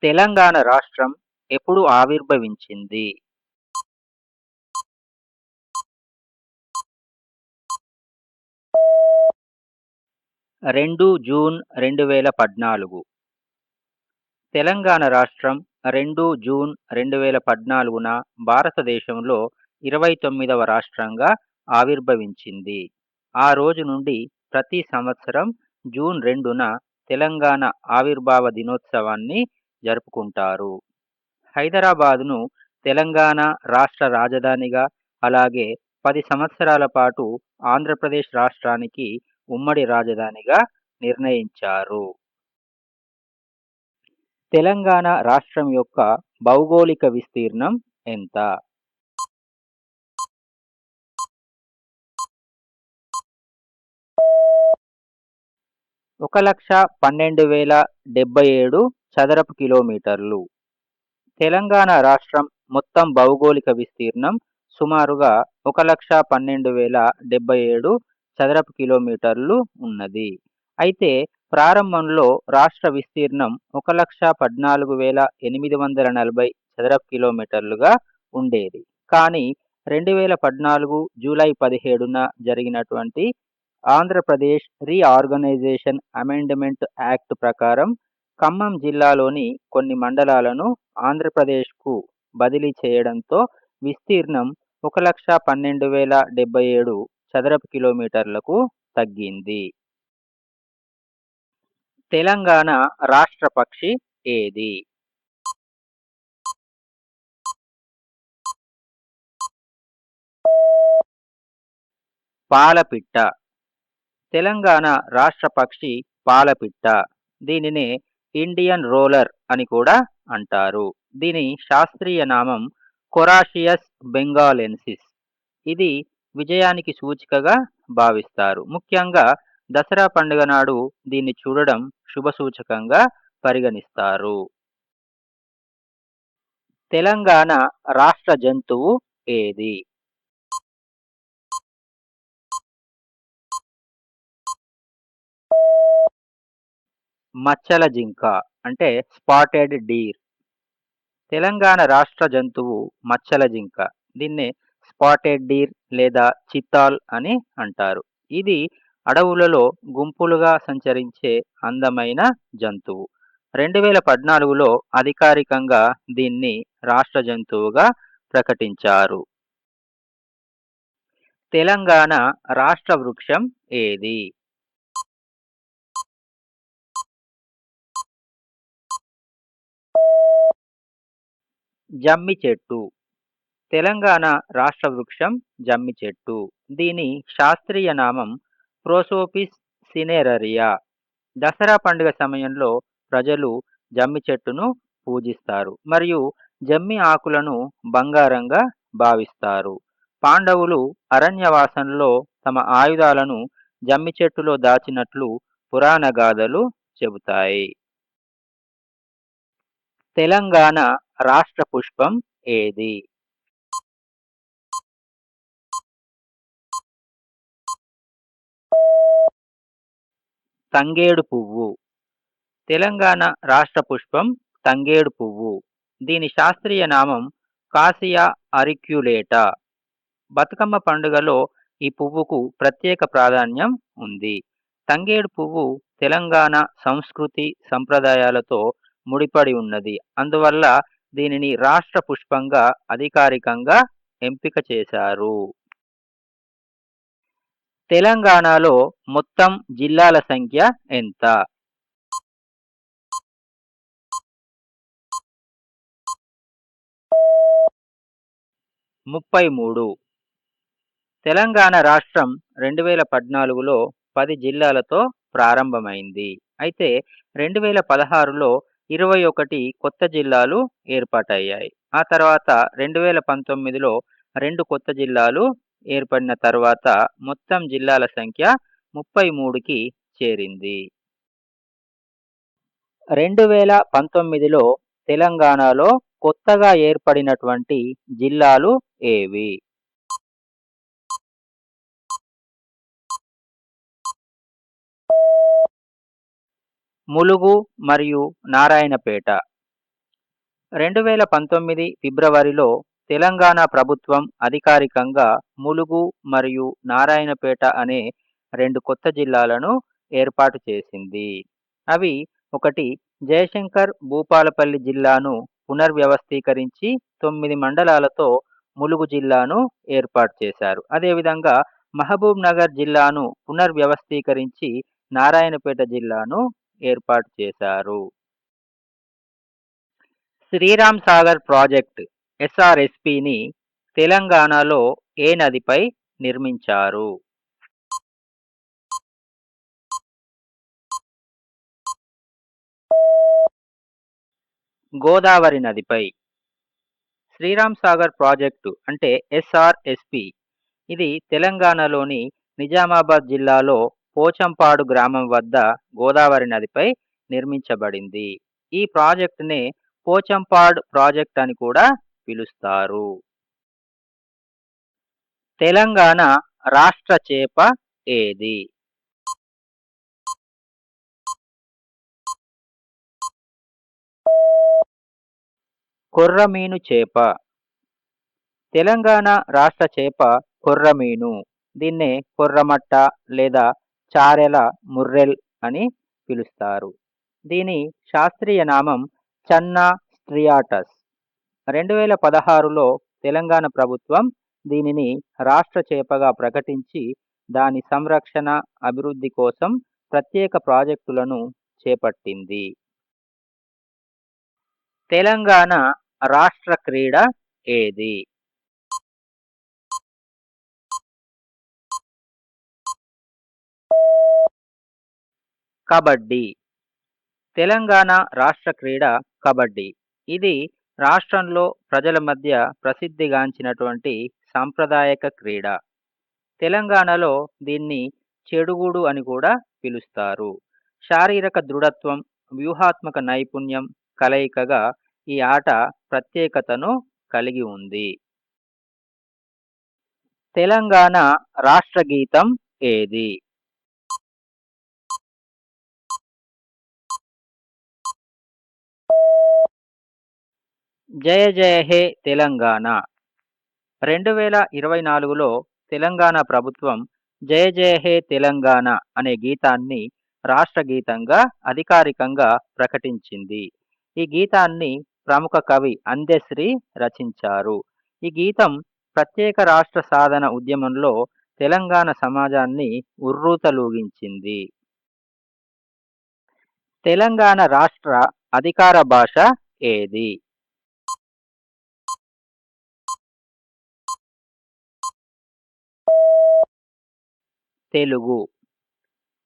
తెలంగాణ రాష్ట్రం ఎప్పుడు ఆవిర్భవించింది? 2 జూన్ 2014. తెలంగాణ రాష్ట్రం 2 జూన్ 2014న భారతదేశంలో 29వ రాష్ట్రంగా ఆవిర్భవించింది. ఆ రోజు నుండి ప్రతి సంవత్సరం జూన్ 2న తెలంగాణ ఆవిర్భావ దినోత్సవాన్ని జరుపుకుంటారు. హైదరాబాద్‌ను తెలంగాణ రాష్ట్ర రాజధానిగా, అలాగే 10 సంవత్సరాల పాటు ఆంధ్రప్రదేశ్ రాష్ట్రానికి ఉమ్మడి రాజధానిగా నిర్ణయించారు. తెలంగాణ రాష్ట్రం యొక్క భౌగోళిక విస్తీర్ణం ఎంత? 1,12,077 చదరపు కిలోమీటర్లు. తెలంగాణ రాష్ట్రం మొత్తం భౌగోళిక విస్తీర్ణం సుమారుగా 1,12,077 చదరపు కిలోమీటర్లు ఉన్నది. అయితే ప్రారంభంలో రాష్ట్ర విస్తీర్ణం 1,14,840 చదరపు కిలోమీటర్లుగా ఉండేది. కానీ 2014 జూలై 17న జరిగినటువంటి ఆంధ్రప్రదేశ్ రీఆర్గనైజేషన్ అమెండ్మెంట్ యాక్ట్ ప్రకారం ఖమ్మం జిల్లాలోని కొన్ని మండలాలను ఆంధ్రప్రదేశ్కు బదిలీ చేయడంతో విస్తీర్ణం 1,12,077 చదరపు కిలోమీటర్లకు తగ్గింది. తెలంగాణ రాష్ట్ర పక్షి ఏది? పాలపిట్ట. తెలంగాణ రాష్ట్ర పక్షి పాలపిట్ట. దీనినే ఇండియన్ రోలర్ అని కూడా అంటారు. దీని శాస్త్రీయ నామం కొరాషియస్ బెంగాలెన్సిస్. ఇది విజయానికి సూచికగా భావిస్తారు. ముఖ్యంగా దసరా పండుగ నాడు దీన్ని చూడడం శుభసూచకంగా పరిగణిస్తారు. తెలంగాణ రాష్ట్ర జంతువు ఏది? మచ్చల జింక అంటే స్పాటెడ్ డీర్. తెలంగాణ రాష్ట్ర జంతువు మచ్చల జింక. దీన్నే స్పాటెడ్ డీర్ లేదా చిత్తాల్ అని అంటారు. ఇది అడవులలో గుంపులుగా సంచరించే అందమైన జంతువు. 2014లో అధికారికంగా దీన్ని రాష్ట్ర జంతువుగా ప్రకటించారు. తెలంగాణ రాష్ట్ర వృక్షం ఏది? జమ్మి చెట్టు. తెలంగాణ రాష్ట్ర వృక్షం జమ్మి చెట్టు. దీని శాస్త్రీయ నామం ప్రోసోపిస్ సినేరరియా. దసరా పండుగ సమయంలో ప్రజలు జమ్మి చెట్టును పూజిస్తారు మరియు జమ్మి ఆకులను బంగారంగా భావిస్తారు. పాండవులు అరణ్యవాసంలో తమ ఆయుధాలను జమ్మి చెట్టులో దాచినట్లు పురాణ గాథలు చెబుతాయి. తెలంగాణ రాష్ట్ర పుష్పం ఏది? తంగేడు పువ్వు. తెలంగాణ రాష్ట్ర పుష్పం తంగేడు పువ్వు. దీని శాస్త్రీయ నామం కాసియా అరిక్యులేటా. బతుకమ్మ పండుగలో ఈ పువ్వుకు ప్రత్యేక ప్రాధాన్యం ఉంది. తంగేడు పువ్వు తెలంగాణ సంస్కృతి సంప్రదాయాలతో ముడిపడి ఉన్నది. అందువల్ల దీనిని రాష్ట్ర పుష్పంగా అధికారికంగా ఎంపిక చేశారు. తెలంగాణలో మొత్తం జిల్లాల సంఖ్య ఎంత? 33. తెలంగాణ రాష్ట్రం 2014లో 10 జిల్లాలతో ప్రారంభమైంది. అయితే 2016లో 21 కొత్త జిల్లాలు ఏర్పాటయ్యాయి. ఆ తర్వాత 2019లో 2 కొత్త జిల్లాలు ఏర్పడిన తర్వాత మొత్తం జిల్లాల సంఖ్య 33కి చేరింది. 2019లో తెలంగాణలో కొత్తగా ఏర్పడినటువంటి జిల్లాలు ఏవి? ములుగు మరియు నారాయణపేట. 2019 ఫిబ్రవరిలో తెలంగాణ ప్రభుత్వం అధికారికంగా ములుగు మరియు నారాయణపేట అనే 2 కొత్త జిల్లాలను ఏర్పాటు చేసింది. అవి ఒకటి జయశంకర్ భూపాలపల్లి జిల్లాను పునర్వ్యవస్థీకరించి 9 మండలాలతో ములుగు జిల్లాను ఏర్పాటు చేశారు. అదేవిధంగా మహబూబ్ నగర్ జిల్లాను పునర్వ్యవస్థీకరించి నారాయణపేట జిల్లాను ఏర్పాటు చేశారు. శ్రీరామ్ సాగర్ ప్రాజెక్ట్ ఎస్ఆర్ఎస్పిని తెలంగాణలో ఏ నదిపై నిర్మించారు? గోదావరి నదిపై. శ్రీరామ్ సాగర్ ప్రాజెక్టు అంటే ఎస్ఆర్ఎస్పి ఇది తెలంగాణలోని నిజామాబాద్ జిల్లాలో పోచంపాడు గ్రామం వద్ద గోదావరి నదిపై నిర్మించబడింది. ఈ ప్రాజెక్టునే పోచంపాడ్ ప్రాజెక్ట్ అని కూడా పిలుస్తారు. తెలంగాణ రాష్ట్ర చేప ఏది? కొర్రమీను చేప. తెలంగాణ రాష్ట్ర చేప కొర్రమీను. దీన్నే కొర్రమట్ట లేదా చారెల ముర్రెల్ అని పిలుస్తారు. దీని శాస్త్రీయ నామం చన్నా స్ట్రియాటస్. 2016లో తెలంగాణ ప్రభుత్వం దీనిని రాష్ట్ర చేపగా ప్రకటించి దాని సంరక్షణ, అభివృద్ధి కోసం ప్రత్యేక ప్రాజెక్టులను చేపట్టింది. తెలంగాణ రాష్ట్ర క్రీడ ఏది? కబడ్డీ. తెలంగాణ రాష్ట్ర క్రీడ కబడ్డీ. ఇది రాష్ట్రంలో ప్రజల మధ్య ప్రసిద్ధిగాంచినటువంటి సాంప్రదాయక క్రీడ. తెలంగాణలో దీన్ని చెడుగుడు అని కూడా పిలుస్తారు. శారీరక దృఢత్వం, వ్యూహాత్మక నైపుణ్యం కలయికగా ఈ ఆట ప్రత్యేకతను కలిగి ఉంది. తెలంగాణ రాష్ట్ర గీతం ఏది? జయ జయ హే తెలంగాణ. 2024లో తెలంగాణ ప్రభుత్వం జయ జయ హే తెలంగాణ అనే గీతాన్ని రాష్ట్ర గీతంగా అధికారికంగా ప్రకటించింది. ఈ గీతాన్ని ప్రముఖ కవి అందెశ్రీ రచించారు. ఈ గీతం ప్రత్యేక రాష్ట్ర సాధన ఉద్యమంలో తెలంగాణ సమాజాన్ని ఉర్రూతలూగించింది. తెలంగాణ రాష్ట్ర అధికార భాష ఏది? తెలుగు.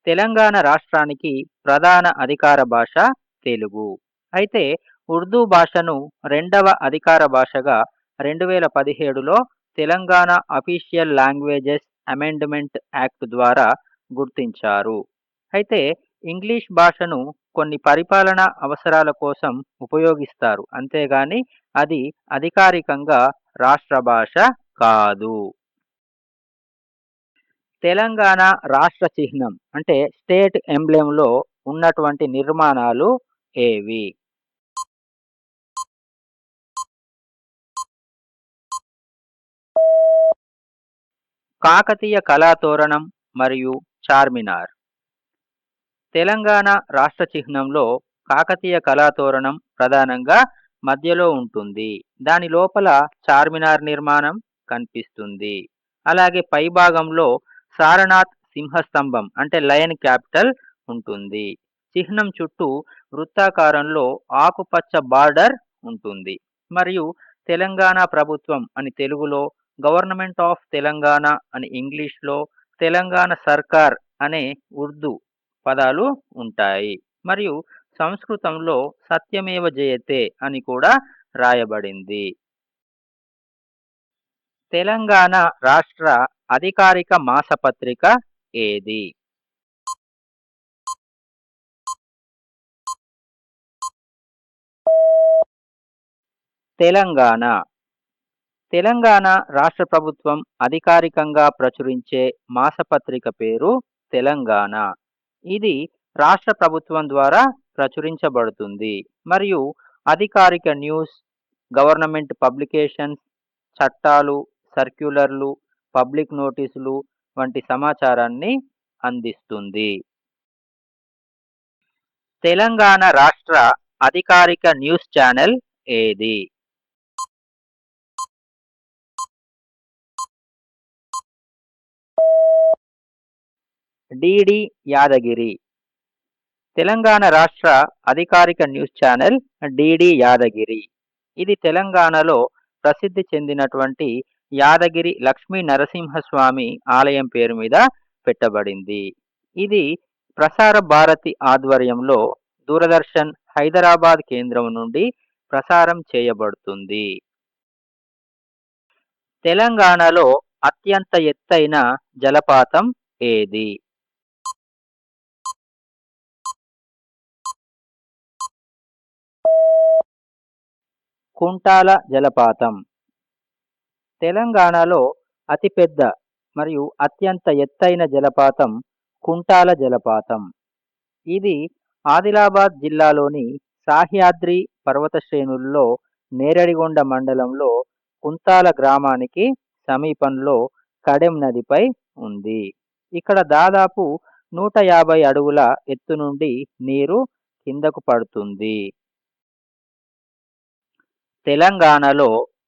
తెలంగాణ రాష్ట్రానికి ప్రధాన అధికార భాష తెలుగు. అయితే ఉర్దూ భాషను రెండవ అధికార భాషగా 2017లో Telangana official languages amendment act ద్వారా గుర్తించారు. అయితే ఇంగ్లీష్ భాషను కొన్ని పరిపాలనా అవసరాల కోసం ఉపయోగిస్తారు, అంతేగాని అది అధికారికంగా రాష్ట్ర భాష కాదు. తెలంగాణ రాష్ట్ర చిహ్నం అంటే స్టేట్ ఎంబ్లెంలో ఉన్నటువంటి నిర్మాణాలు ఏవి? కాకతీయ కళాతోరణం మరియు చార్మినార్. తెలంగాణ రాష్ట్ర చిహ్నంలో కాకతీయ కళాతోరణం ప్రధానంగా మధ్యలో ఉంటుంది. దాని లోపల చార్మినార్ నిర్మాణం కనిపిస్తుంది. అలాగే పైభాగంలో సారనాథ్ సింహస్తంభం అంటే లయన్ క్యాపిటల్ ఉంటుంది. చిహ్నం చుట్టూ వృత్తాకారంలో ఆకుపచ్చ బార్డర్ ఉంటుంది. మరియు తెలంగాణ ప్రభుత్వం అని తెలుగులో, గవర్నమెంట్ ఆఫ్ తెలంగాణ అని ఇంగ్లీష్లో, తెలంగాణ సర్కార్ అనే ఉర్దూ పదాలు ఉంటాయి. మరియు సంస్కృతంలో సత్యమేవ జయతే అని కూడా రాయబడింది. తెలంగాణ రాష్ట్ర అధికారిక మాసపత్రిక ఏది? తెలంగాణ. తెలంగాణ రాష్ట్ర ప్రభుత్వం అధికారికంగా ప్రచురించే మాసపత్రిక పేరు తెలంగాణ. ఇది రాష్ట్ర ప్రభుత్వం ద్వారా ప్రచురించబడుతుంది మరియు అధికారిక న్యూస్, గవర్నమెంట్ పబ్లికేషన్స్, చట్టాలు, సర్క్యులర్లు, పబ్లిక్ నోటీసులు వంటి సమాచారాన్ని అందిస్తుంది. తెలంగాణ రాష్ట్ర అధికారిక న్యూస్ ఛానల్ ఏది? డిడి యాదగిరి. తెలంగాణ రాష్ట్ర అధికారిక న్యూస్ ఛానల్ డిడి యాదగిరి. ఇది తెలంగాణలో ప్రసిద్ధి చెందినటువంటి యాదగిరి లక్ష్మీ నరసింహస్వామి ఆలయం పేరు మీద పెట్టబడింది. ఇది ప్రసార భారతి ఆధ్వర్యంలో దూరదర్శన్ హైదరాబాద్ కేంద్రం నుండి ప్రసారం చేయబడుతుంది. తెలంగాణలో అత్యంత ఎత్తైన జలపాతం ఏది? కుంటాల జలపాతం. తెలంగాణలో అతిపెద్ద మరియు అత్యంత ఎత్తైన జలపాతం కుంటాల జలపాతం. ఇది ఆదిలాబాద్ జిల్లాలోని సాహ్యాద్రి పర్వత శ్రేణుల్లో నేరడిగొండ మండలంలో కుంతాల గ్రామానికి సమీపంలో కడెం నదిపై ఉంది. ఇక్కడ దాదాపు 150 అడుగుల ఎత్తు నుండి నీరు కిందకు పడుతుంది. తెలంగాణలో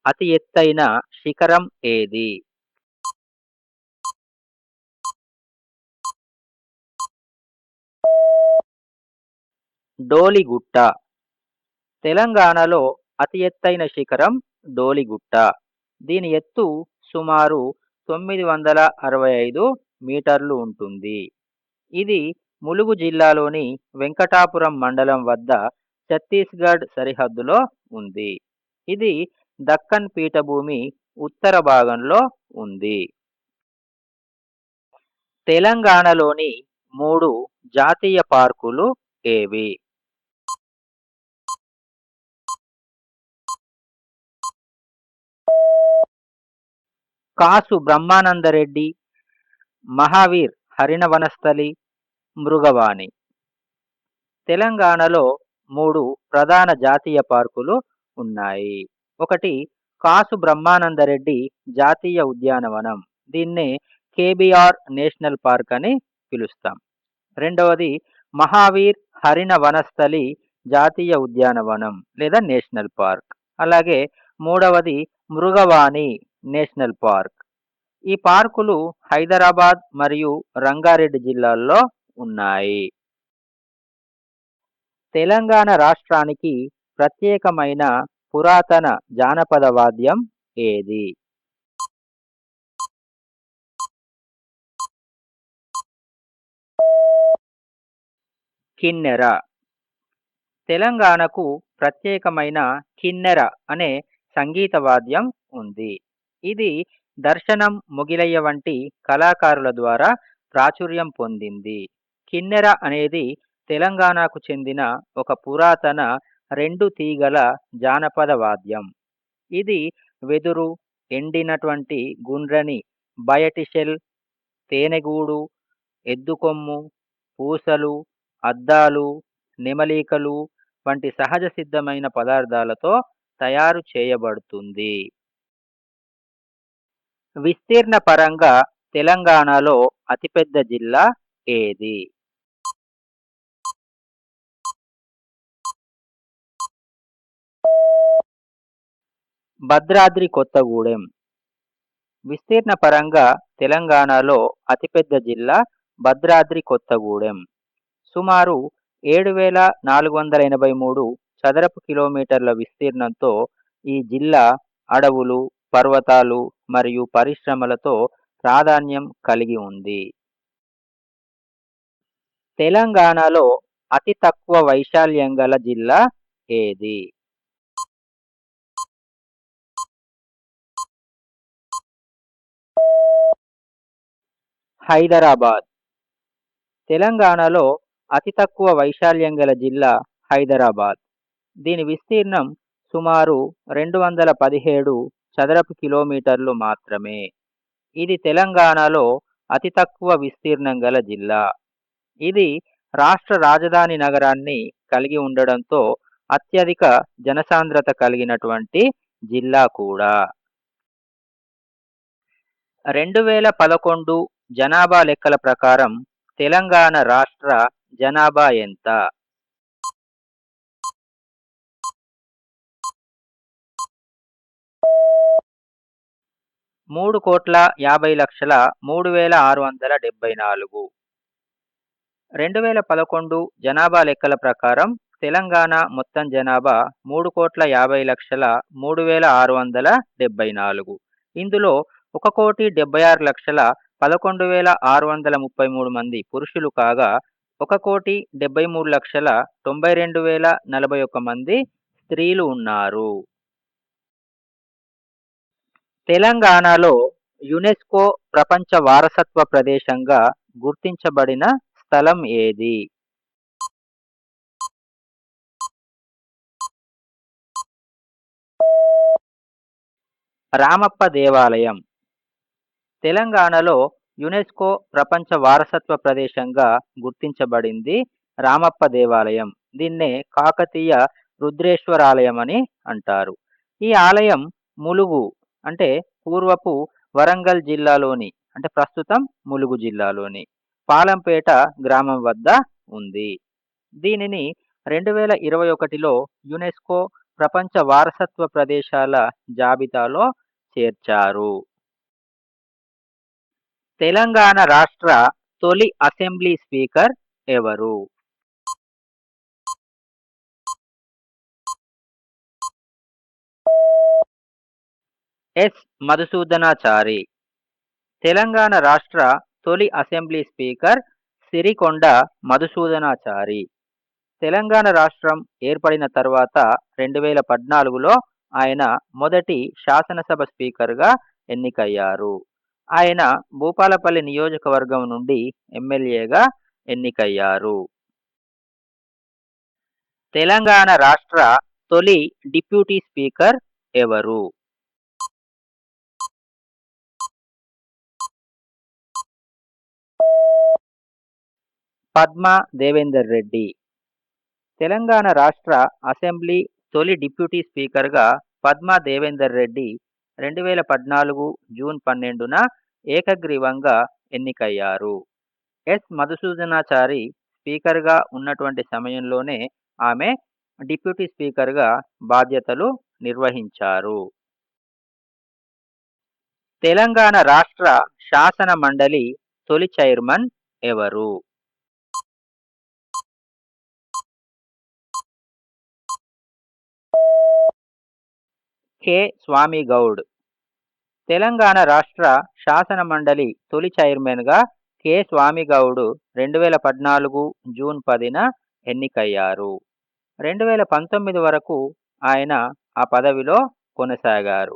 అతి ఎత్తైన శిఖరం ఏది? డోలిగుట్ట. తెలంగాణలో అతి ఎత్తైన శిఖరం డోలిగుట్ట. దీని ఎత్తు సుమారు 965 మీటర్లు ఉంటుంది. ఇది ములుగు జిల్లాలోని వెంకటాపురం మండలం వద్ద ఛత్తీస్గఢ్ సరిహద్దులో ఉంది. ఇది దక్కన్ పీఠభూమి ఉత్తర భాగంలో ఉంది. తెలంగాణలోని 3 జాతీయ పార్కులు ఏవి? కాసు బ్రహ్మానందరెడ్డి, మహావీర్ హరిణ వనస్థలి, మృగవాణి. తెలంగాణలో 3 ప్రధాన జాతీయ పార్కులు ఉన్నాయి. ఒకటి కాసు బ్రహ్మానందరెడ్డి జాతీయ ఉద్యానవనం, దీన్నే కేబిఆర్ నేషనల్ పార్క్ అని పిలుస్తాం. రెండవది మహావీర్ హరిణ వనస్థలి జాతీయ ఉద్యానవనం లేదా నేషనల్ పార్క్. అలాగే మూడవది మృగవాణి నేషనల్ పార్క్. ఈ పార్కులు హైదరాబాద్ మరియు రంగారెడ్డి జిల్లాల్లో ఉన్నాయి. తెలంగాణ రాష్ట్రానికి ప్రత్యేకమైన పురాతన జానపద వాద్యం ఏది? కిన్నెర. తెలంగాణకు ప్రత్యేకమైన కిన్నెర అనే సంగీత వాద్యం ఉంది. ఇది దర్శనం మొగిలయ్య వంటి కళాకారుల ద్వారా ప్రాచుర్యం పొందింది. కిన్నెర అనేది తెలంగాణకు చెందిన ఒక పురాతన 2 తీగల జానపద వాద్యం. ఇది వెదురు, ఎండినటువంటి గుండ్రని బయటి షెల్, తేనెగూడు, ఎద్దుకొమ్ము, పూసలు, అద్దాలు, నెమలికలు వంటి సహజ సిద్ధమైన పదార్థాలతో తయారు చేయబడుతుంది. విస్తీర్ణ పరంగా తెలంగాణలో అతిపెద్ద జిల్లా ఏది? భద్రాద్రి కొత్తగూడెం. విస్తీర్ణ పరంగా తెలంగాణలో అతిపెద్ద జిల్లా భద్రాద్రి కొత్తగూడెం. సుమారు 7483 చదరపు కిలోమీటర్ల విస్తీర్ణంతో ఈ జిల్లా అడవులు, పర్వతాలు మరియు పరిశ్రమలతో ప్రాధాన్యం కలిగి ఉంది. తెలంగాణలో అతి తక్కువ వైశాల్యం గల జిల్లా ఏది? హైదరాబాద్. తెలంగాణలో అతి తక్కువ వైశాల్యం గల జిల్లా హైదరాబాద్. దీని విస్తీర్ణం సుమారు 217 చదరపు కిలోమీటర్లు మాత్రమే. ఇది తెలంగాణలో అతి తక్కువ విస్తీర్ణం గల జిల్లా. ఇది రాష్ట్ర రాజధాని నగరాన్ని కలిగి ఉండడంతో అత్యధిక జనసాంద్రత కలిగినటువంటి జిల్లా కూడా. 2011 జనాభా లెక్కల ప్రకారం తెలంగాణ రాష్ట్ర జనాభా ఎంత? 3,50,3674. 2011 జనాభా లెక్కల ప్రకారం తెలంగాణ మొత్తం జనాభా 3,56,3674. ఇందులో 1,76,11,633 మంది పురుషులు కాగా 1,73,92,041 మంది స్త్రీలు ఉన్నారు. తెలంగాణలో యునెస్కో ప్రపంచ వారసత్వ ప్రదేశంగా గుర్తించబడిన స్థలం ఏది? రామప్ప దేవాలయం. తెలంగాణలో యునెస్కో ప్రపంచ వారసత్వ ప్రదేశంగా గుర్తించబడింది రామప్ప దేవాలయం. దీన్నే కాకతీయ రుద్రేశ్వరాలయం అని అంటారు. ఈ ఆలయం ములుగు అంటే పూర్వపు వరంగల్ జిల్లాలోని అంటే ప్రస్తుతం ములుగు జిల్లాలోని పాలంపేట గ్రామం వద్ద ఉంది. దీనిని 2021లో యునెస్కో ప్రపంచ వారసత్వ ప్రదేశాల జాబితాలో చేర్చారు. తెలంగాణ రాష్ట్ర తొలి అసెంబ్లీ స్పీకర్ ఎవరు? ఎస్ మధుసూదనాచారి. తెలంగాణ రాష్ట్ర తొలి అసెంబ్లీ స్పీకర్ సిరికొండ మధుసూదనాచారి. తెలంగాణ రాష్ట్రం ఏర్పడిన తర్వాత 2014లో ఆయన మొదటి శాసనసభ స్పీకర్గా ఎన్నికయ్యారు. ఆయన భూపాలపల్లి నియోజకవర్గం నుండి ఎమ్మెల్యేగా ఎన్నికయ్యారు. తెలంగాణ రాష్ట్ర తొలి డిప్యూటీ స్పీకర్ ఎవరు? పద్మా దేవేందర్ రెడ్డి. తెలంగాణ రాష్ట్ర అసెంబ్లీ తొలి డిప్యూటీ స్పీకర్గా పద్మా దేవేందర్ రెడ్డి 2014 జూన్ 12న ఏకగ్రీవంగా ఎన్నికయ్యారు. ఎస్ మధుసూదనాచారి స్పీకర్గా ఉన్నటువంటి సమయంలోనే ఆమె డిప్యూటీ స్పీకర్గా బాధ్యతలు నిర్వహించారు. తెలంగాణ రాష్ట్ర శాసన మండలి తొలి చైర్మన్ ఎవరు? కె స్వామిగౌడ్. తెలంగాణ రాష్ట్ర శాసన మండలి తొలి చైర్మన్గా కె స్వామిగౌడ్ 2014 జూన్ 10న ఎన్నికయ్యారు. 2019 వరకు ఆయన ఆ పదవిలో కొనసాగారు.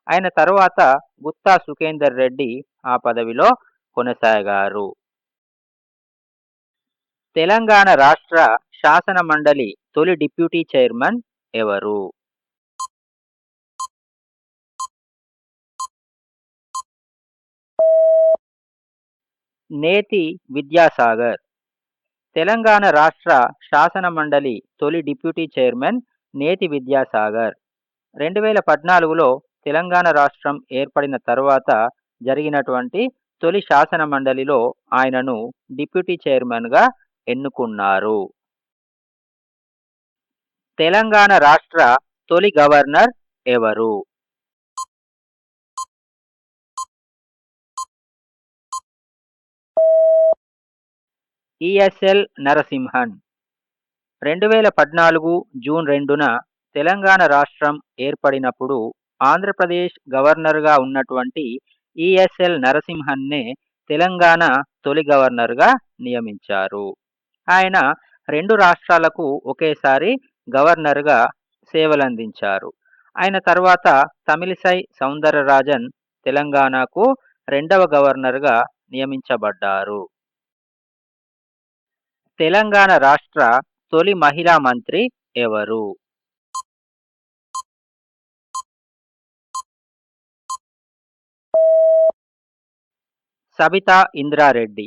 ఆయన తరువాత గుత్తా సుఖేందర్ రెడ్డి ఆ పదవిలో కొనసాగారు. తెలంగాణ రాష్ట్ర శాసన మండలి తొలి డిప్యూటీ చైర్మన్ ఎవరు? నేతి విద్యాసాగర్. తెలంగాణ రాష్ట్ర శాసన మండలి తొలి డిప్యూటీ చైర్మన్ నేతి విద్యాసాగర్. 2014లో తెలంగాణ రాష్ట్రం ఏర్పడిన తర్వాత జరిగినటువంటి తొలి శాసన మండలిలో ఆయనను డిప్యూటీ చైర్మన్గా ఎన్నుకున్నారు. తెలంగాణ రాష్ట్ర తొలి గవర్నర్ ఎవరు? ఈఎస్ఎల్ నరసింహన్. 2014 జూన్ 2న తెలంగాణ రాష్ట్రం ఏర్పడినప్పుడు ఆంధ్రప్రదేశ్ గవర్నర్గా ఉన్నటువంటి ఈఎస్ఎల్ నరసింహన్నే తెలంగాణ తొలి గవర్నర్గా నియమించారు. ఆయన 2 రాష్ట్రాలకు ఒకేసారి గవర్నర్గా సేవలందించారు. ఆయన తర్వాత తమిళిసై సౌందరరాజన్ తెలంగాణకు 2వ గవర్నర్గా నియమించబడ్డారు. తెలంగాణ రాష్ట్ర తొలి మహిళా మంత్రి ఎవరు? సబితా ఇంద్రారెడ్డి.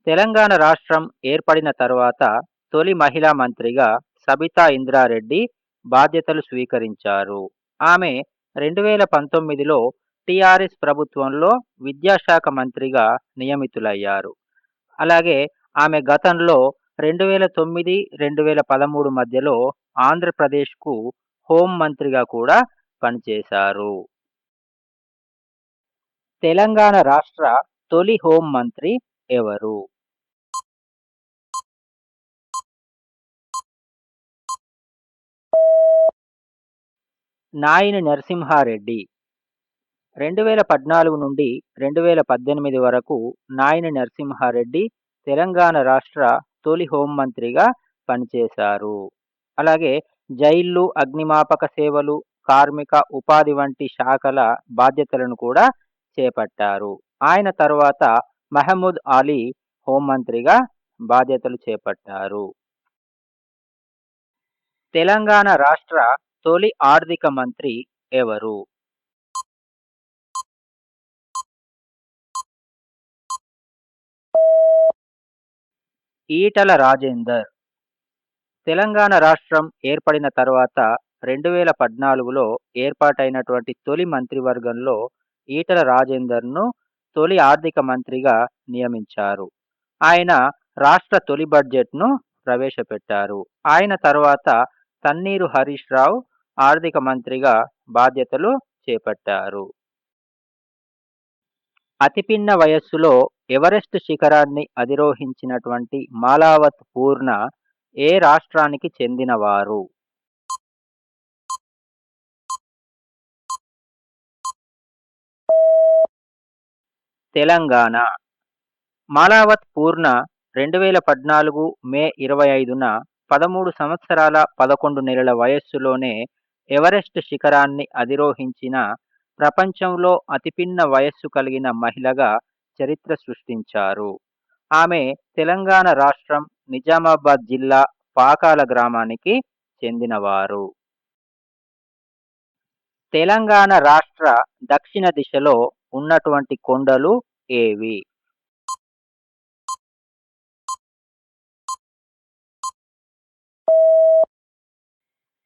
తెలంగాణ రాష్ట్రం ఏర్పడిన తర్వాత తొలి మహిళా మంత్రిగా సబితా ఇంద్రారెడ్డి బాధ్యతలు స్వీకరించారు. ఆమె 2019లో టీఆర్ఎస్ ప్రభుత్వంలో విద్యాశాఖ మంత్రిగా నియమితులయ్యారు. అలాగే ఆమె గతంలో 2009, 2013 మధ్యలో ఆంధ్రప్రదేశ్‌కు హోం మంత్రిగా కూడా పనిచేశారు. తెలంగాణ రాష్ట్ర తొలి హోం మంత్రి ఎవరు? నాయిని నరసింహారెడ్డి. 2014 నుండి 2018 వరకు నాయిని నరసింహారెడ్డి తెలంగాణ రాష్ట్ర తొలి హోంమంత్రిగా పనిచేశారు. అలాగే జైళ్లు, అగ్నిమాపక సేవలు, కార్మిక, ఉపాధి వంటి శాఖల బాధ్యతలను కూడా చేపట్టారు. ఆయన తరువాత మహమూద్ అలీ హోంమంత్రిగా బాధ్యతలు చేపట్టారు. తెలంగాణ రాష్ట్ర తొలి ఆర్థిక మంత్రి ఎవరు? ఈటల రాజేందర్. తెలంగాణ రాష్ట్రం ఏర్పడిన తర్వాత 2014లో ఏర్పాటైనటువంటి తొలి మంత్రివర్గంలో ఈటల రాజేందర్‌ను తొలి ఆర్థిక మంత్రిగా నియమించారు. ఆయన రాష్ట్ర తొలి బడ్జెట్‌ను ప్రవేశపెట్టారు. ఆయన తర్వాత తన్నీరు హరీష్ రావు ఆర్థిక మంత్రిగా బాధ్యతలు చేపట్టారు. అతి పిన్న వయస్సులో ఎవరెస్ట్ శిఖరాన్ని అధిరోహించినటువంటి మాలావత్ పూర్ణ ఏ రాష్ట్రానికి చెందినవారు? తెలంగాణ. మాలావత్ పూర్ణ 2014 మే 25న 13 సంవత్సరాల 11 నెలల వయస్సులోనే ఎవరెస్ట్ శిఖరాన్ని అధిరోహించిన ప్రపంచంలో అతిపిన్న వయస్సు కలిగిన మహిళగా చరిత్ర సృష్టించారు. ఆమె తెలంగాణ రాష్ట్రం నిజామాబాద్ జిల్లా పాకాల గ్రామానికి చెందినవారు. తెలంగాణ రాష్ట్ర దక్షిణ దిశలో ఉన్నటువంటి కొండలు ఏవి?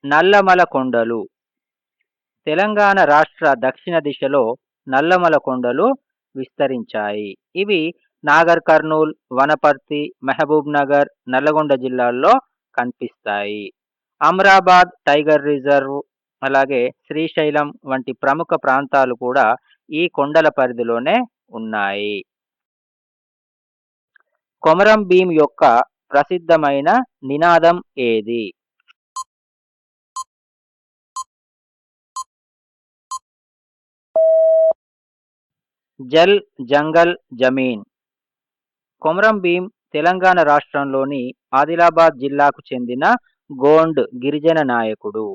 నల్లమల కొండలు. తెలంగాణ రాష్ట్ర దక్షిణ దిశలో నల్లమల కొండలు విస్తరించాయి. ఇవి నాగర్ కర్నూల్, వనపర్తి, మహబూబ్ నగర్, నల్లగొండ జిల్లాల్లో కనిపిస్తాయి. అమ్రాబాద్ టైగర్ రిజర్వ్, అలాగే శ్రీశైలం వంటి ప్రముఖ ప్రాంతాలు కూడా ఈ కొండల పరిధిలోనే ఉన్నాయి. కొమరం భీం యొక్క ప్రసిద్ధమైన నినాదం ఏది? జల్, జంగల్, జమీన్. కొమరం భీం తెలంగాణ రాష్ట్రంలోని ఆదిలాబాద్ జిల్లాకు చెందిన గోండ్ గిరిజన నాయకుడు.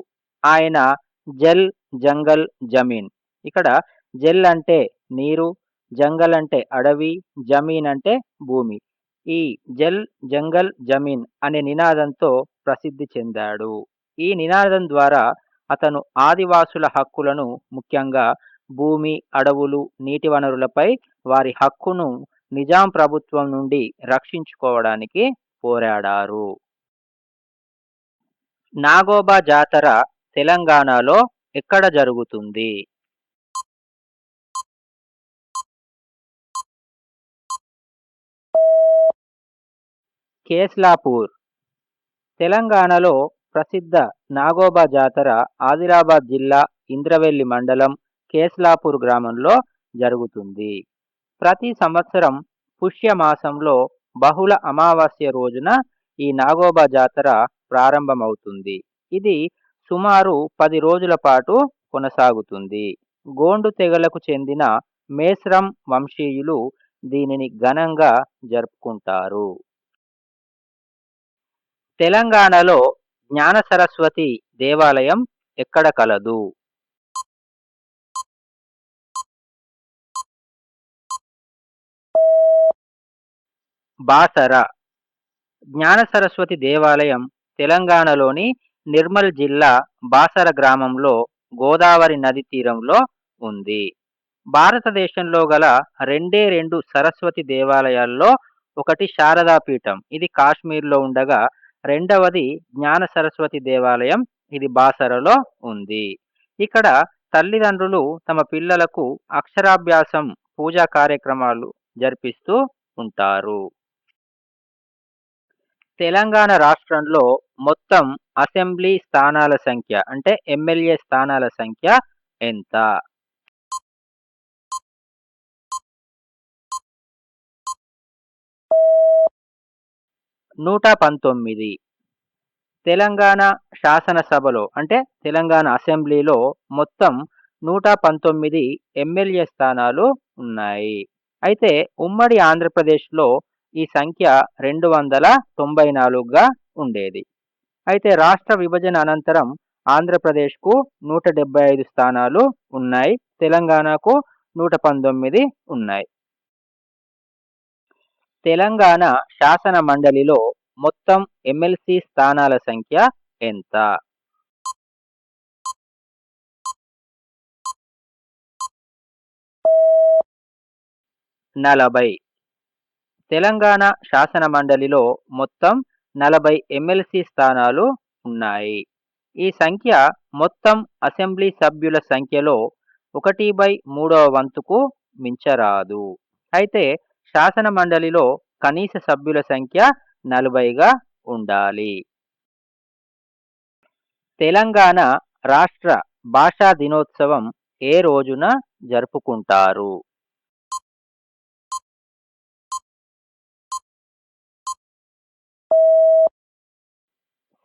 ఆయన జల్, జంగల్, జమీన్. ఇక్కడ జల్ అంటే నీరు, జంగల్ అంటే అడవి, జమీన్ అంటే భూమి. ఈ జల్, జంగల్, జమీన్ అనే నినాదంతో ప్రసిద్ధి చెందాడు. ఈ నినాదం ద్వారా అతను ఆదివాసుల హక్కులను, ముఖ్యంగా భూమి, అడవులు, నీటి వనరులపై వారి హక్కును నిజాం ప్రభుత్వం నుండి రక్షించుకోవడానికి పోరాడారు. నాగోబా జాతర తెలంగాణలో ఎక్కడ జరుగుతుంది? కేస్లాపూర్. తెలంగాణలో ప్రసిద్ధ నాగోబా జాతర ఆదిలాబాద్ జిల్లా ఇంద్రవెల్లి మండలం కేస్లాపూర్ గ్రామంలో జరుగుతుంది. ప్రతి సంవత్సరం పుష్యమాసంలో బహుళ అమావాస్య రోజున ఈ నాగోబా జాతర ప్రారంభమవుతుంది. ఇది సుమారు 10 రోజుల పాటు కొనసాగుతుంది. గోండు తెగలకు చెందిన మేస్రం వంశీయులు దీనిని ఘనంగా జరుపుకుంటారు. తెలంగాణలో జ్ఞాన సరస్వతి దేవాలయం ఎక్కడ కలదు? బాసర. జ్ఞాన సరస్వతి దేవాలయం తెలంగాణలోని నిర్మల్ జిల్లా బాసర గ్రామంలో గోదావరి నది తీరంలో ఉంది. భారతదేశంలో గల రెండే రెండు సరస్వతి దేవాలయాల్లో ఒకటి శారదా పీఠం. ఇది కాశ్మీర్లో ఉండగా రెండవది జ్ఞాన సరస్వతి దేవాలయం. ఇది బాసరలో ఉంది. ఇక్కడ తల్లిదండ్రులు తమ పిల్లలకు అక్షరాభ్యాసం, పూజా కార్యక్రమాలు జరిపిస్తూ ఉంటారు. తెలంగాణ రాష్ట్రంలో మొత్తం అసెంబ్లీ స్థానాల సంఖ్య అంటే ఎమ్మెల్యే స్థానాల సంఖ్య ఎంత? 119. తెలంగాణ శాసనసభలో అంటే తెలంగాణ అసెంబ్లీలో మొత్తం 119 ఎమ్మెల్యే స్థానాలు ఉన్నాయి. అయితే ఉమ్మడి ఆంధ్రప్రదేశ్‌లో ఈ సంఖ్య 294గా ఉండేది. అయితే రాష్ట్ర విభజన అనంతరం ఆంధ్రప్రదేశ్‌కు 175 స్థానాలు ఉన్నాయి. తెలంగాణకు 119 ఉన్నాయి. తెలంగాణ శాసన మండలిలో మొత్తం ఎమ్మెల్సీ స్థానాల సంఖ్య ఎంత? 40. తెలంగాణ శాసన మండలిలో మొత్తం 40 ఎమ్మెల్సీ స్థానాలు ఉన్నాయి. ఈ సంఖ్య మొత్తం అసెంబ్లీ సభ్యుల సంఖ్యలో 1/3వ వంతుకు మించరాదు. అయితే శాసన మండలిలో కనీస సభ్యుల సంఖ్య 40గా ఉండాలి. తెలంగాణ రాష్ట్ర భాషా దినోత్సవం ఏ రోజున జరుపుకుంటారు?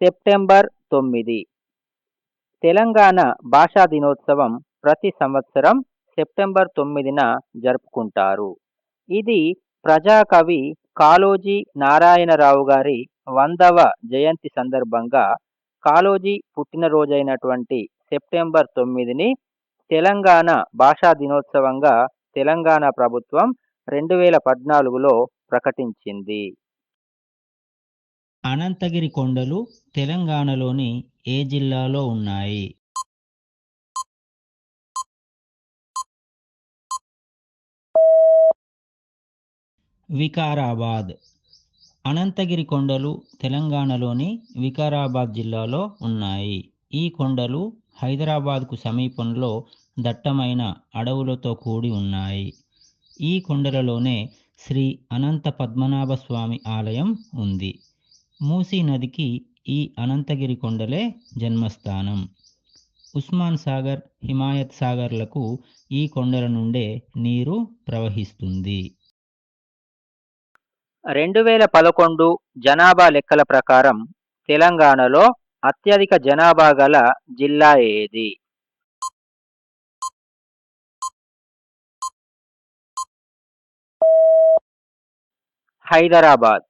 సెప్టెంబర్ 9. తెలంగాణ భాషా దినోత్సవం ప్రతి సంవత్సరం సెప్టెంబర్ 9న జరుపుకుంటారు. ఇది ప్రజాకవి కాళోజీ నారాయణరావు గారి 100వ జయంతి సందర్భంగా కాళోజీ పుట్టినరోజైనటువంటి సెప్టెంబర్ 9ని తెలంగాణ భాషా దినోత్సవంగా తెలంగాణ ప్రభుత్వం 2014లో ప్రకటించింది. అనంతగిరి కొండలు తెలంగాణలోని ఏ జిల్లాలో ఉన్నాయి? వికారాబాద్. అనంతగిరి కొండలు తెలంగాణలోని వికారాబాద్ జిల్లాలో ఉన్నాయి. ఈ కొండలు హైదరాబాద్కు సమీపంలో దట్టమైన అడవులతో కూడి ఉన్నాయి. ఈ కొండలలోనే శ్రీ అనంత పద్మనాభ స్వామి ఆలయం ఉంది. మూసీ నదికి ఈ అనంతగిరి కొండలే జన్మస్థానం. ఉస్మాన్ సాగర్, హిమాయత్ సాగర్లకు ఈ కొండల నుండే నీరు ప్రవహిస్తుంది. 2011 జనాభా లెక్కల ప్రకారం తెలంగాణలో అత్యధిక జనాభా గల జిల్లా ఏది? హైదరాబాద్.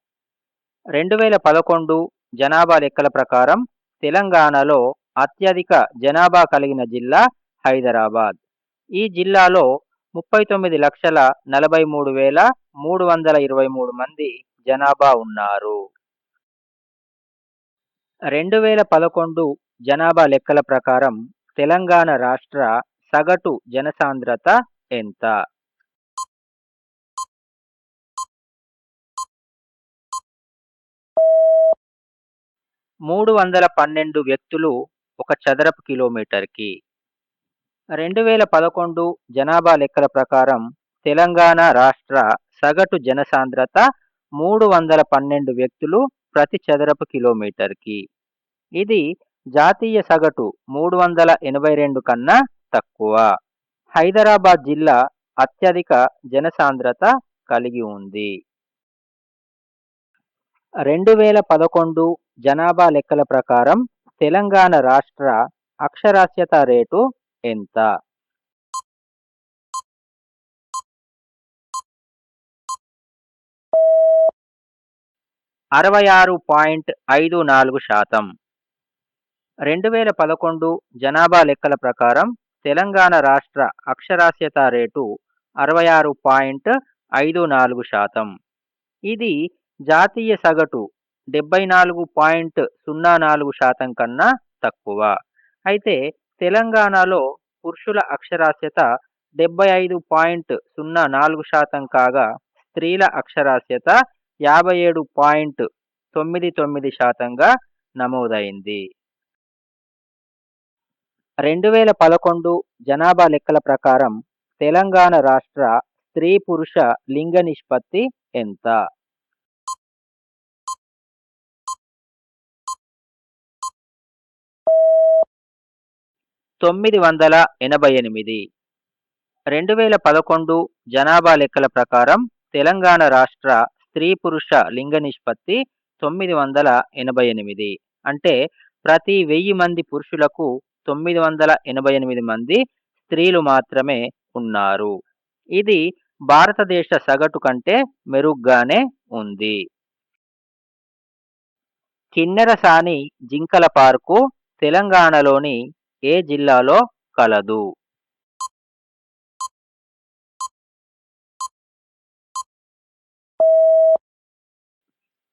2011 జనాభా లెక్కల ప్రకారం తెలంగాణలో అత్యధిక జనాభా కలిగిన జిల్లా హైదరాబాద్. ఈ జిల్లాలో 39,43,323 మంది జనాభా ఉన్నారు. 2011 జనాభా లెక్కల ప్రకారం తెలంగాణ రాష్ట్ర సగటు జనసాంద్రత ఎంత? 312 వ్యక్తులు ఒక చదరపు కిలోమీటర్కి. 2011 జనాభా లెక్కల ప్రకారం తెలంగాణ రాష్ట్ర సగటు జనసాంద్రత 312 వ్యక్తులు ప్రతి చదరపు కిలోమీటర్కి. ఇది జాతీయ సగటు 382 కన్నా తక్కువ. హైదరాబాద్ జిల్లా అత్యధిక జనసాంద్రత కలిగి ఉంది. 2011 జనాభా లెక్కల ప్రకారం తెలంగాణ రాష్ట్ర అక్షరాస్యత రేటు ఎంత? 66.54%. 2011 జనాభా లెక్కల ప్రకారం తెలంగాణ రాష్ట్ర అక్షరాస్యత రేటు 66.54%. ఇది జాతీయ సగటు 74.04% కన్నా తక్కువ. అయితే తెలంగాణలో పురుషుల అక్షరాస్యత 75.04% కాగా స్త్రీల అక్షరాస్యత 57. 99% నమోదైంది. 2011 జనాభా లెక్కల ప్రకారం తెలంగాణ రాష్ట్ర స్త్రీ పురుష లింగ నిష్పత్తి ఎంత? 988. 2011 జనాభా లెక్కల ప్రకారం తెలంగాణ రాష్ట్ర స్త్రీ పురుష లింగ నిష్పత్తి 988. అంటే ప్రతి 1000 మంది పురుషులకు 988 మంది స్త్రీలు మాత్రమే ఉన్నారు. ఇది భారతదేశ సగటు కంటే మెరుగ్గానే ఉంది. కిన్నెరసాని జింకల పార్కు తెలంగాణలోని ఏ జిల్లాలో కలదు?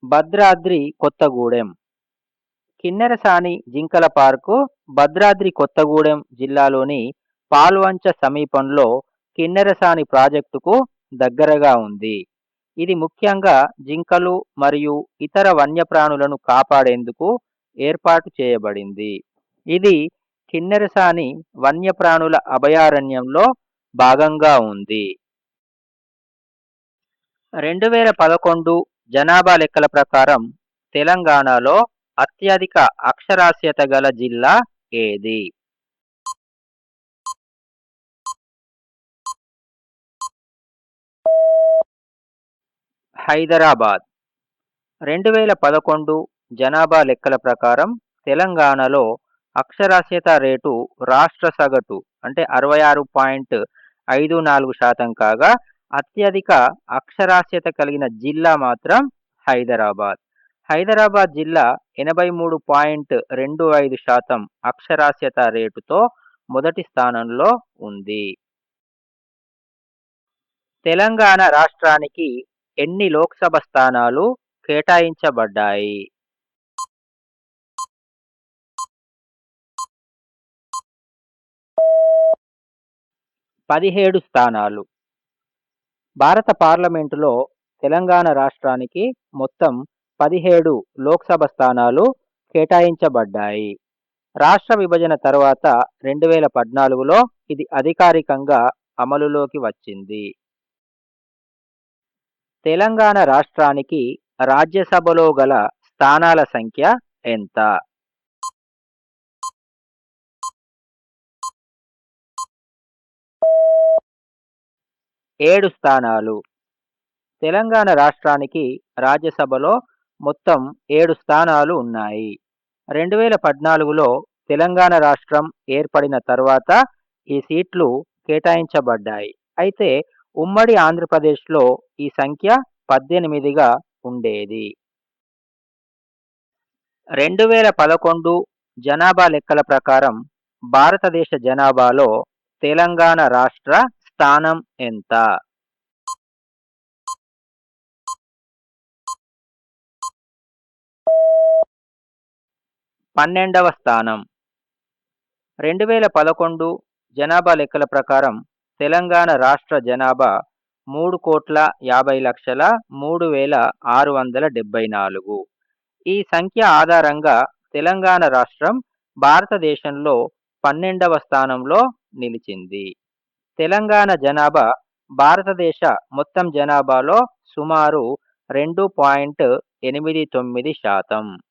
భద్రాద్రి కొత్తగూడెం. కిన్నెరసాని జింకల పార్కు భద్రాద్రి కొత్తగూడెం జిల్లాలోని పాల్వంచ సమీపంలో కిన్నెరసాని ప్రాజెక్టుకు దగ్గరగా ఉంది. ఇది ముఖ్యంగా జింకలు మరియు ఇతర వన్యప్రాణులను కాపాడేందుకు ఏర్పాటు చేయబడింది. ఇది కిన్నెరసాని వన్యప్రాణుల అభయారణ్యంలో భాగంగా ఉంది. 2011 జనాభా లెక్కల ప్రకారం తెలంగాణలో అత్యధిక అక్షరాస్యత గల జిల్లా ఏది? హైదరాబాద్. 2011 జనాభా లెక్కల ప్రకారం తెలంగాణలో అక్షరాస్యత రేటు రాష్ట్ర సగటు అంటే 66.54% కాగా అత్యధిక అక్షరాస్యత కలిగిన జిల్లా మాత్రం హైదరాబాద్. హైదరాబాద్ జిల్లా 83.25% అక్షరాస్యత రేటుతో మొదటి స్థానంలో ఉంది. తెలంగాణ రాష్ట్రానికి ఎన్ని లోక్సభ స్థానాలు కేటాయించబడ్డాయి? 17 స్థానాలు. భారత పార్లమెంటులో తెలంగాణ రాష్ట్రానికి మొత్తం 17 లోక్సభ స్థానాలు కేటాయించబడ్డాయి. రాష్ట్ర విభజన తర్వాత 2014లో ఇది అధికారికంగా అమలులోకి వచ్చింది. తెలంగాణ రాష్ట్రానికి రాజ్యసభలో గల స్థానాల సంఖ్య ఎంత? 7 స్థానాలు. తెలంగాణ రాష్ట్రానికి రాజ్యసభలో మొత్తం 7 స్థానాలు ఉన్నాయి. 2014లో తెలంగాణ రాష్ట్రం ఏర్పడిన తర్వాత ఈ సీట్లు కేటాయించబడ్డాయి. అయితే ఉమ్మడి ఆంధ్రప్రదేశ్లో ఈ సంఖ్య 18గా ఉండేది. 2011 జనాభా లెక్కల ప్రకారం భారతదేశ జనాభాలో తెలంగాణ రాష్ట్ర స్థానం ఎంత? 12వ స్థానం. 2011 జనాభా లెక్కల ప్రకారం తెలంగాణ రాష్ట్ర జనాభా 3,50,03,674. ఈ సంఖ్య ఆధారంగా తెలంగాణ రాష్ట్రం భారతదేశంలో 12వ స్థానంలో నిలిచింది. తెలంగాణ జనాభా భారతదేశ మొత్తం జనాభాలో సుమారు 2.89%.